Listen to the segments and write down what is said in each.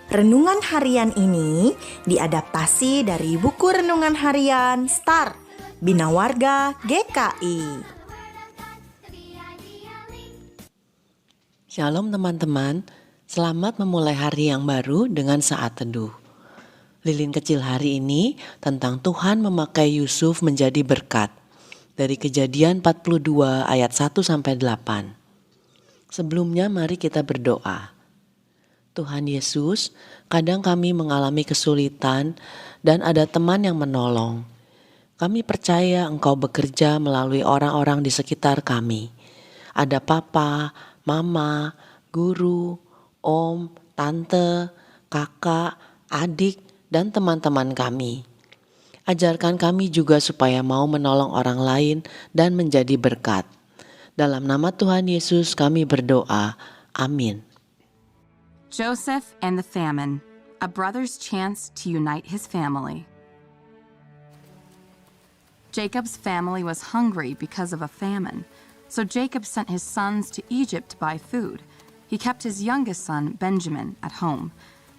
Renungan harian ini diadaptasi dari buku renungan harian Start Bina Warga GKI. Shalom teman-teman, selamat memulai hari yang baru dengan saat teduh. Lilin kecil hari ini tentang Tuhan memakai Yusuf menjadi berkat. Dari Kejadian 42 ayat 1-8. Sebelumnya mari kita berdoa. Tuhan Yesus, kadang kami mengalami kesulitan dan ada teman yang menolong. Kami percaya Engkau bekerja melalui orang-orang di sekitar kami. Ada papa, mama, guru, om, tante, kakak, adik, dan teman-teman kami. Ajarkan kami juga supaya mau menolong orang lain dan menjadi berkat. Dalam nama Tuhan Yesus kami berdoa. Amin. Joseph and the famine, a brother's chance to unite his family. Jacob's family was hungry because of a famine, so Jacob sent his sons to Egypt to buy food. He kept his youngest son, Benjamin, at home.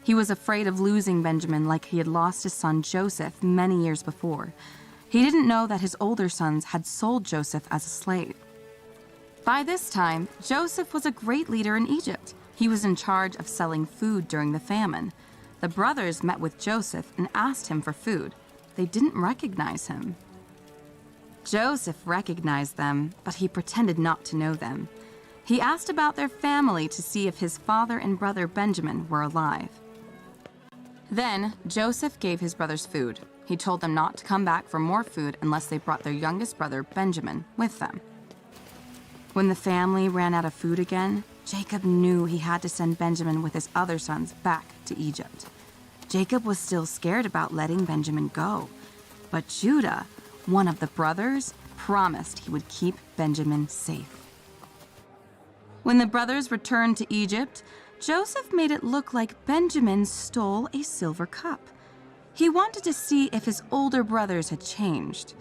He was afraid of losing Benjamin like he had lost his son Joseph many years before. He didn't know that his older sons had sold Joseph as a slave. By this time, Joseph was a great leader in Egypt. He was in charge of selling food during the famine. The brothers met with Joseph and asked him for food. They didn't recognize him. Joseph recognized them, but he pretended not to know them. He asked about their family to see if his father and brother Benjamin were alive. Then Joseph gave his brothers food. He told them not to come back for more food unless they brought their youngest brother Benjamin with them. When the family ran out of food again, Jacob knew he had to send Benjamin with his other sons back to Egypt. Jacob was still scared about letting Benjamin go, but Judah, one of the brothers, promised he would keep Benjamin safe. When the brothers returned to Egypt, Joseph made it look like Benjamin stole a silver cup. He wanted to see if his older brothers had changed.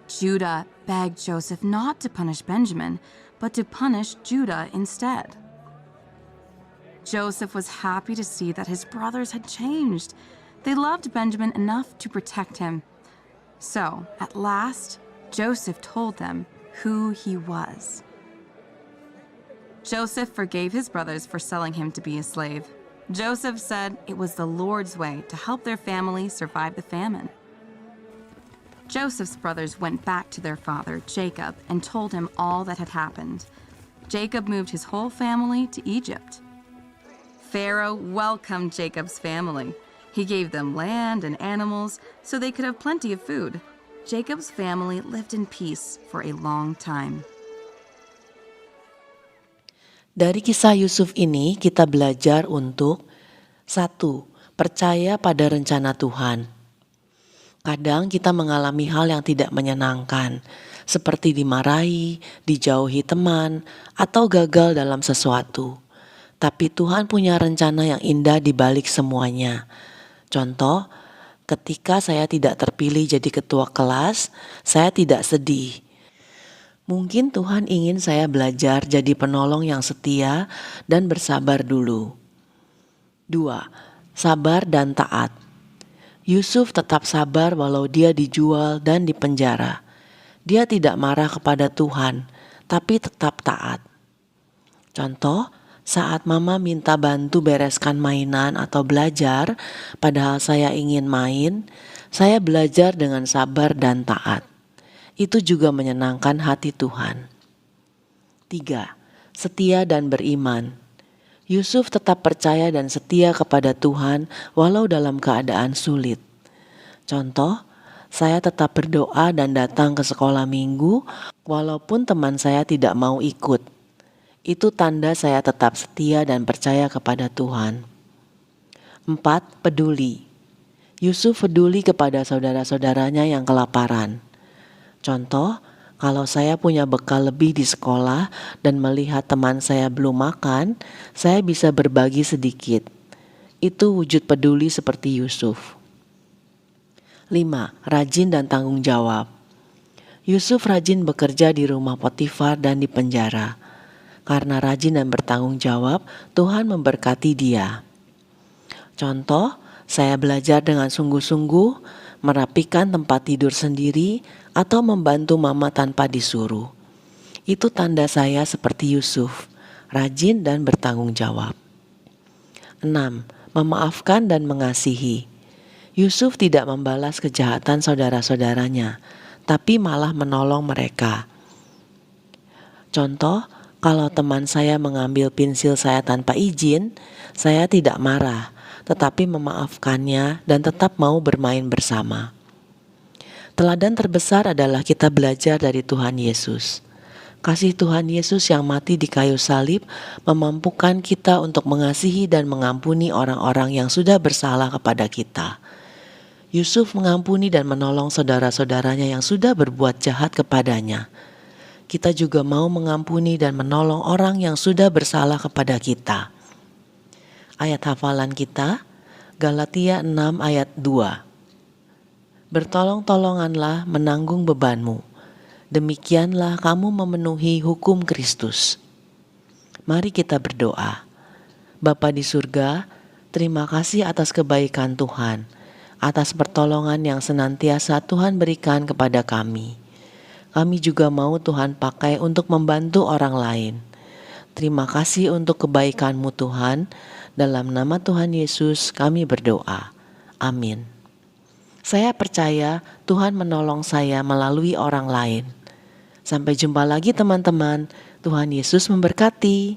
Judah begged Joseph not to punish Benjamin, but to punish Judah instead. Joseph was happy to see that his brothers had changed. They loved Benjamin enough to protect him. So, at last, Joseph told them who he was. Joseph forgave his brothers for selling him to be a slave. Joseph said it was the Lord's way to help their family survive the famine. Joseph's brothers went back to their father, Jacob, and told him all that had happened. Jacob moved his whole family to Egypt. Pharaoh welcomed Jacob's family. He gave them land and animals so they could have plenty of food. Jacob's family lived in peace for a long time. Dari kisah Yusuf ini kita belajar untuk 1. Percaya pada rencana Tuhan. Kadang kita mengalami hal yang tidak menyenangkan, seperti dimarahi, dijauhi teman, atau gagal dalam sesuatu. Tapi Tuhan punya rencana yang indah di balik semuanya. Contoh, ketika saya tidak terpilih jadi ketua kelas, saya tidak sedih. Mungkin Tuhan ingin saya belajar jadi penolong yang setia dan bersabar dulu. 2. Sabar dan taat. Yusuf tetap sabar walau dia dijual dan dipenjara. Dia tidak marah kepada Tuhan, tapi tetap taat. Contoh, saat mama minta bantu bereskan mainan atau belajar, padahal saya ingin main, saya belajar dengan sabar dan taat. Itu juga menyenangkan hati Tuhan. 3. Setia dan beriman. Yusuf tetap percaya dan setia kepada Tuhan walau dalam keadaan sulit. Contoh, saya tetap berdoa dan datang ke sekolah minggu walaupun teman saya tidak mau ikut. Itu tanda saya tetap setia dan percaya kepada Tuhan. 4. Peduli. Yusuf peduli kepada saudara-saudaranya yang kelaparan. Contoh, kalau saya punya bekal lebih di sekolah dan melihat teman saya belum makan, saya bisa berbagi sedikit. Itu wujud peduli seperti Yusuf. 5. Rajin dan tanggung jawab. Yusuf rajin bekerja di rumah Potifar dan di penjara. Karena rajin dan bertanggung jawab, Tuhan memberkati dia. Contoh, saya belajar dengan sungguh-sungguh merapikan tempat tidur sendiri atau membantu mama tanpa disuruh. Itu tanda saya seperti Yusuf, rajin dan bertanggung jawab. 6. Memaafkan dan mengasihi. Yusuf tidak membalas kejahatan saudara-saudaranya, tapi malah menolong mereka. Contoh, kalau teman saya mengambil pensil saya tanpa izin, saya tidak marah, tetapi memaafkannya dan tetap mau bermain bersama. Teladan terbesar adalah kita belajar dari Tuhan Yesus. Kasih Tuhan Yesus yang mati di kayu salib memampukan kita untuk mengasihi dan mengampuni orang-orang yang sudah bersalah kepada kita. Yusuf mengampuni dan menolong saudara-saudaranya yang sudah berbuat jahat kepadanya. Kita juga mau mengampuni dan menolong orang yang sudah bersalah kepada kita. Ayat hafalan kita, Galatia 6 ayat 2. Bertolong-tolonganlah menanggung bebanmu. Demikianlah kamu memenuhi hukum Kristus. Mari kita berdoa. Bapa di surga, terima kasih atas kebaikan Tuhan, atas pertolongan yang senantiasa Tuhan berikan kepada kami. Kami juga mau Tuhan pakai untuk membantu orang lain. Terima kasih untuk kebaikan-Mu Tuhan. Dalam nama Tuhan Yesus kami berdoa. Amin. Saya percaya Tuhan menolong saya melalui orang lain. Sampai jumpa lagi teman-teman. Tuhan Yesus memberkati.